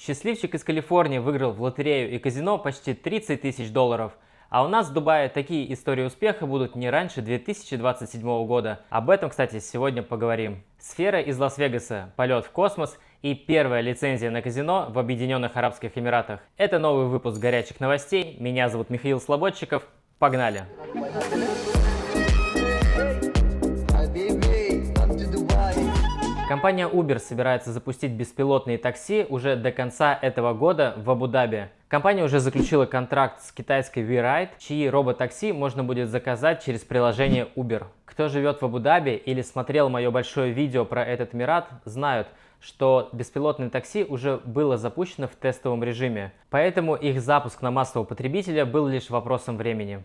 Счастливчик из Калифорнии выиграл в лотерею и казино почти 30 тысяч долларов. А у нас в Дубае такие истории успеха будут не раньше 2027 года. Об этом, кстати, сегодня поговорим. Сфера из Лас-Вегаса, полет в космос и первая лицензия на казино в Объединенных Арабских Эмиратах. Это новый выпуск горячих новостей. Меня зовут Михаил Слободчиков. Погнали! Компания Uber собирается запустить беспилотные такси уже до конца этого года в Абу-Даби. Компания уже заключила контракт с китайской WeRide, чьи роботакси можно будет заказать через приложение Uber. Кто живет в Абу-Даби или смотрел мое большое видео про этот Эмират, знают, что беспилотное такси уже было запущено в тестовом режиме. Поэтому их запуск на массового потребителя был лишь вопросом времени.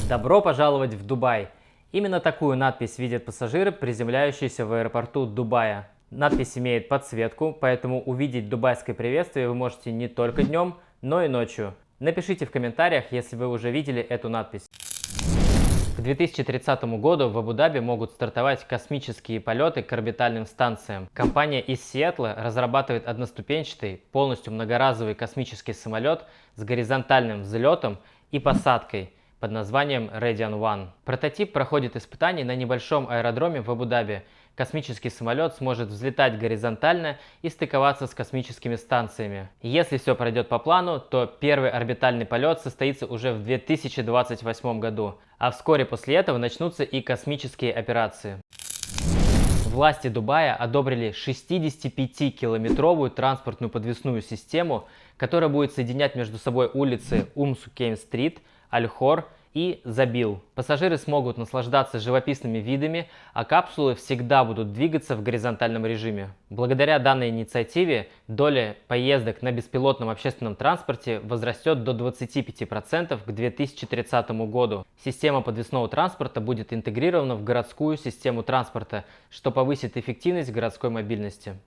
Добро пожаловать в Дубай! Именно такую надпись видят пассажиры, приземляющиеся в аэропорту Дубая. Надпись имеет подсветку, поэтому увидеть дубайское приветствие вы можете не только днем, но и ночью. Напишите в комментариях, если вы уже видели эту надпись. К 2030 году в Абу-Даби могут стартовать космические полеты к орбитальным станциям. Компания из Сиэтла разрабатывает одноступенчатый, полностью многоразовый космический самолет с горизонтальным взлетом и посадкой под названием Radian One. Прототип проходит испытания на небольшом аэродроме в Абу-Даби. Космический самолет сможет взлетать горизонтально и стыковаться с космическими станциями. Если все пройдет по плану, то первый орбитальный полет состоится уже в 2028 году, а вскоре после этого начнутся и космические операции. Власти Дубая одобрили 65-километровую транспортную подвесную систему, которая будет соединять между собой улицы Умсукейм-стрит, Аль-Хор и Забил. Пассажиры смогут наслаждаться живописными видами, а капсулы всегда будут двигаться в горизонтальном режиме. Благодаря данной инициативе доля поездок на беспилотном общественном транспорте возрастет до 25% к 2030 году. Система подвесного транспорта будет интегрирована в городскую систему транспорта, что повысит эффективность городской мобильности.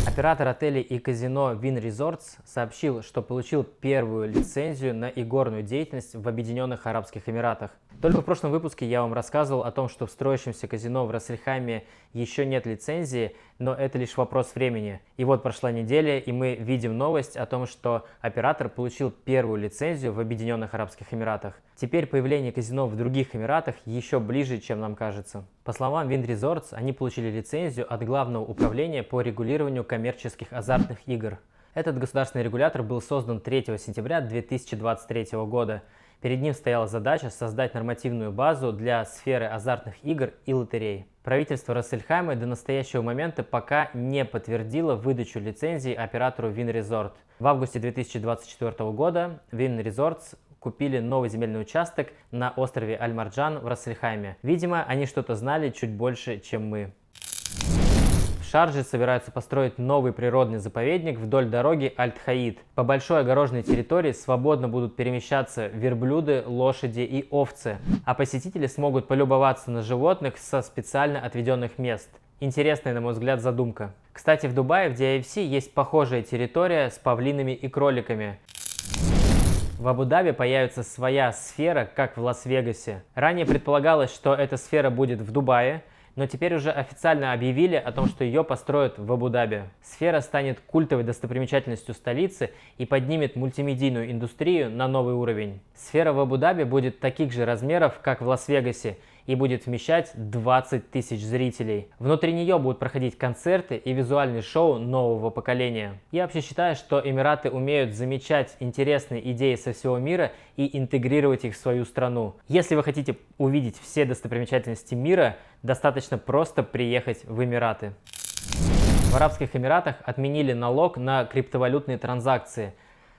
Оператор отелей и казино Wynn Resorts сообщил, что получил первую лицензию на игорную деятельность в Объединенных Арабских Эмиратах. Только в прошлом выпуске я вам рассказывал о том, что в строящемся казино в Рас-эль-Хайме еще нет лицензии, но это лишь вопрос времени. И вот прошла неделя, и мы видим новость о том, что оператор получил первую лицензию в Объединенных Арабских Эмиратах. Теперь появление казино в других Эмиратах еще ближе, чем нам кажется. По словам Wynn Resorts, они получили лицензию от Главного управления по регулированию коммерческих азартных игр. Этот государственный регулятор был создан 3 сентября 2023 года. Перед ним стояла задача создать нормативную базу для сферы азартных игр и лотерей. Правительство Рас-эль-Хайма до настоящего момента пока не подтвердило выдачу лицензии оператору Wynn Resort. В августе 2024 года Wynn Resorts купили новый земельный участок на острове Аль-Марджан в Рас-эль-Хайме. Видимо, они что-то знали чуть больше, чем мы. В Шарже собираются построить новый природный заповедник вдоль дороги Аль-Тхаид. По большой огороженной территории свободно будут перемещаться верблюды, лошади и овцы, а посетители смогут полюбоваться на животных со специально отведенных мест. Интересная, на мой взгляд, задумка. Кстати, в Дубае, в DIFC, есть похожая территория с павлинами и кроликами. В Абу-Даби появится своя сфера, как в Лас-Вегасе. Ранее предполагалось, что эта сфера будет в Дубае, но теперь уже официально объявили о том, что ее построят в Абу-Даби. Сфера станет культовой достопримечательностью столицы и поднимет мультимедийную индустрию на новый уровень. Сфера в Абу-Даби будет таких же размеров, как в Лас-Вегасе, и будет вмещать 20 тысяч зрителей. Внутри нее будут проходить концерты и визуальные шоу нового поколения. Я вообще считаю, что Эмираты умеют замечать интересные идеи со всего мира и интегрировать их в свою страну. Если вы хотите увидеть все достопримечательности мира, достаточно просто приехать в Эмираты. В Арабских Эмиратах отменили налог на криптовалютные транзакции.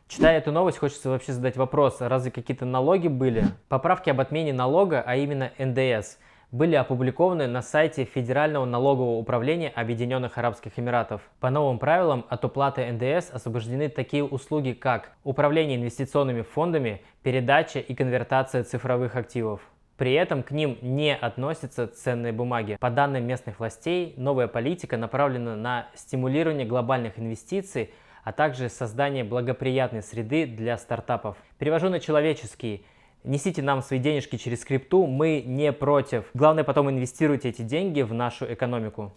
Читая эту новость, хочется вообще задать вопрос, разве какие-то налоги были? Поправки об отмене налога, а именно НДС, были опубликованы на сайте Федерального налогового управления Объединенных Арабских Эмиратов. По новым правилам от уплаты НДС освобождены такие услуги, как управление инвестиционными фондами, передача и конвертация цифровых активов. При этом к ним не относятся ценные бумаги. По данным местных властей, новая политика направлена на стимулирование глобальных инвестиций, а также создание благоприятной среды для стартапов. Перевожу на человеческий. Несите нам свои денежки через крипту, мы не против. Главное, потом инвестируйте эти деньги в нашу экономику.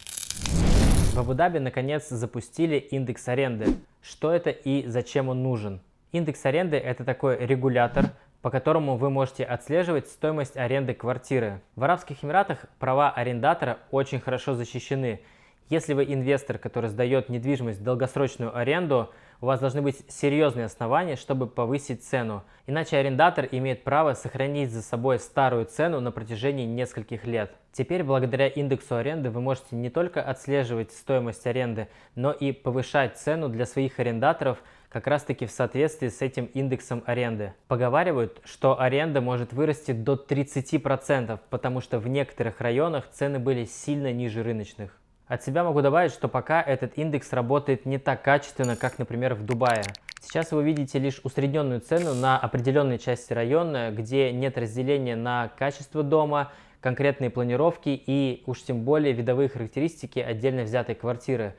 В Абу-Даби наконец запустили индекс аренды. Что это и зачем он нужен? Индекс аренды – это такой регулятор, по которому вы можете отслеживать стоимость аренды квартиры. В Арабских Эмиратах права арендатора очень хорошо защищены. Если вы инвестор, который сдает недвижимость в долгосрочную аренду, у вас должны быть серьезные основания, чтобы повысить цену. Иначе арендатор имеет право сохранить за собой старую цену на протяжении нескольких лет. Теперь, благодаря индексу аренды, вы можете не только отслеживать стоимость аренды, но и повышать цену для своих арендаторов как раз-таки в соответствии с этим индексом аренды. Поговаривают, что аренда может вырасти до 30%, потому что в некоторых районах цены были сильно ниже рыночных. От себя могу добавить, что пока этот индекс работает не так качественно, как, например, в Дубае. Сейчас вы видите лишь усредненную цену на определенной части района, где нет разделения на качество дома, конкретные планировки и уж тем более видовые характеристики отдельно взятой квартиры.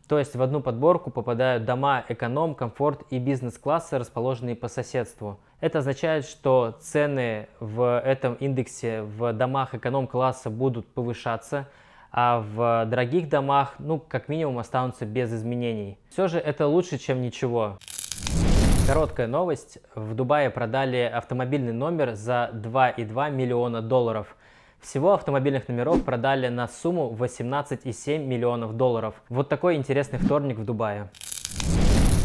То есть в одну подборку попадают дома эконом, комфорт и бизнес-класса, расположенные по соседству. Это означает, что цены в этом индексе в домах эконом-класса будут повышаться, а в дорогих домах, как минимум, останутся без изменений. Все же это лучше, чем ничего. Короткая новость. В Дубае продали автомобильный номер за $2,2 миллиона. Всего автомобильных номеров продали на сумму $18,7 миллионов. Вот такой интересный вторник в Дубае.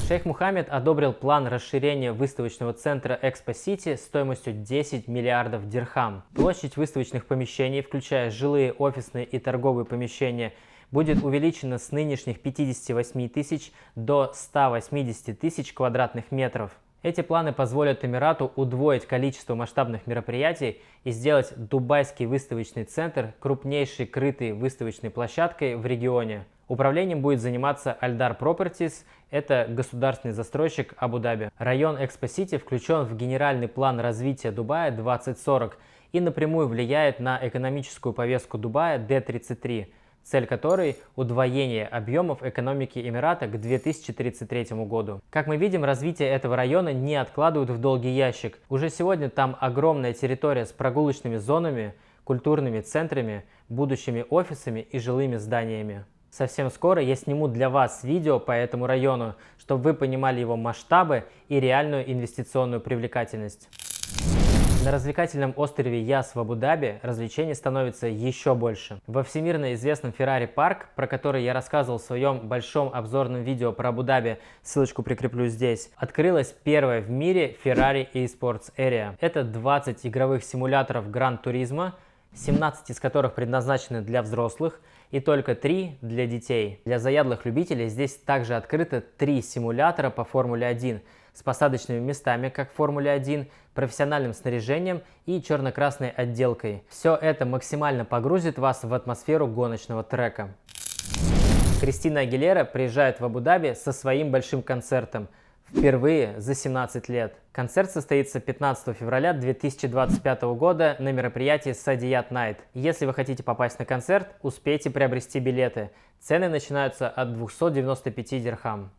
Шейх Мухаммед одобрил план расширения выставочного центра Экспо-Сити стоимостью 10 миллиардов дирхам. Площадь выставочных помещений, включая жилые, офисные и торговые помещения, будет увеличена с нынешних 58 тысяч до 180 тысяч квадратных метров. Эти планы позволят Эмирату удвоить количество масштабных мероприятий и сделать Дубайский выставочный центр крупнейшей крытой выставочной площадкой в регионе. Управлением будет заниматься Альдар Properties, это государственный застройщик Абу-Даби. Район Экспо-Сити включен в генеральный план развития Дубая 2040 и напрямую влияет на экономическую повестку Дубая D33, цель которой – удвоение объемов экономики Эмирата к 2033 году. Как мы видим, развитие этого района не откладывают в долгий ящик. Уже сегодня там огромная территория с прогулочными зонами, культурными центрами, будущими офисами и жилыми зданиями. Совсем скоро я сниму для вас видео по этому району, чтобы вы понимали его масштабы и реальную инвестиционную привлекательность. На развлекательном острове Яс в Абу-Даби развлечений становится еще больше. Во всемирно известном Ferrari парк, про который я рассказывал в своем большом обзорном видео про Абу-Даби, ссылочку прикреплю здесь, открылась первая в мире Ferrari eSports Area. Это 20 игровых симуляторов Гран-туризма, 17 из которых предназначены для взрослых и только 3 для детей. Для заядлых любителей здесь также открыто 3 симулятора по Формуле 1 с посадочными местами, как в Формуле 1, профессиональным снаряжением и черно-красной отделкой. Все это максимально погрузит вас в атмосферу гоночного трека. Кристина Агилера приезжает в Абу-Даби со своим большим концертом. Впервые за 17 лет. Концерт состоится 15 февраля 2025 года на мероприятии Садият Найт. Если вы хотите попасть на концерт, успейте приобрести билеты. Цены начинаются от 295 дирхам.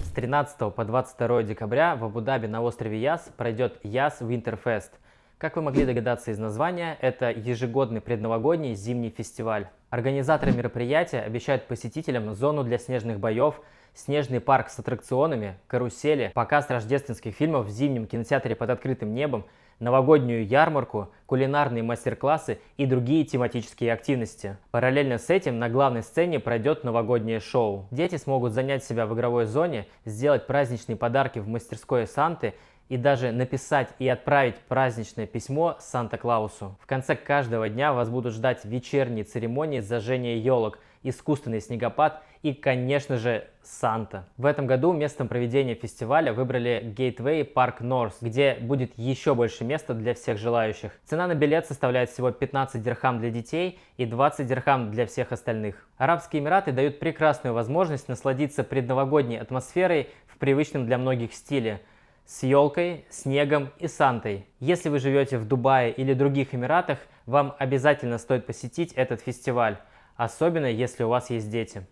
С 13 по 22 декабря в Абу-Даби на острове Яс пройдет Яс Winterfest. Как вы могли догадаться из названия, это ежегодный предновогодний зимний фестиваль. Организаторы мероприятия обещают посетителям зону для снежных боев, снежный парк с аттракционами, карусели, показ рождественских фильмов в зимнем кинотеатре под открытым небом, новогоднюю ярмарку, кулинарные мастер-классы и другие тематические активности. Параллельно с этим на главной сцене пройдет новогоднее шоу. Дети смогут занять себя в игровой зоне, сделать праздничные подарки в мастерской Санты и даже написать и отправить праздничное письмо Санта-Клаусу. В конце каждого дня вас будут ждать вечерние церемонии зажжения елок, искусственный снегопад и, конечно же, Санта. В этом году местом проведения фестиваля выбрали Gateway Park North, где будет еще больше места для всех желающих. Цена на билет составляет всего 15 дирхам для детей и 20 дирхам для всех остальных. Арабские Эмираты дают прекрасную возможность насладиться предновогодней атмосферой в привычном для многих стиле. С елкой, снегом и Сантой. Если вы живете в Дубае или других Эмиратах, вам обязательно стоит посетить этот фестиваль, особенно если у вас есть дети.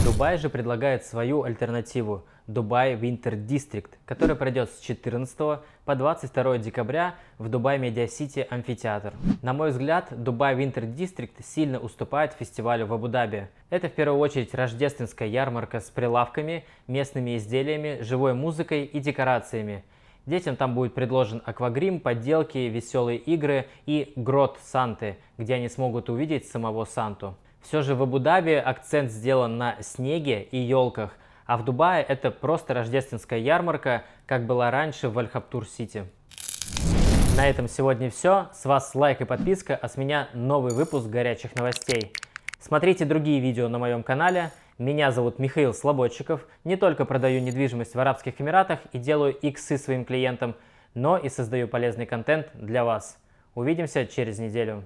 Дубай же предлагает свою альтернативу – Dubai Winter District, который пройдет с 14 по 22 декабря в Dubai Media City амфитеатр. На мой взгляд, Dubai Winter District сильно уступает фестивалю в Абу-Даби. Это в первую очередь рождественская ярмарка с прилавками, местными изделиями, живой музыкой и декорациями. Детям там будет предложен аквагрим, подделки, веселые игры и грот Санты, где они смогут увидеть самого Санту. Все же в Абу-Даби акцент сделан на снеге и елках, а в Дубае это просто рождественская ярмарка, как была раньше в Аль-Хабтур-Сити. На этом сегодня все. С вас лайк и подписка, а с меня новый выпуск горячих новостей. Смотрите другие видео на моем канале. Меня зовут Михаил Слободчиков. Не только продаю недвижимость в Арабских Эмиратах и делаю иксы своим клиентам, но и создаю полезный контент для вас. Увидимся через неделю.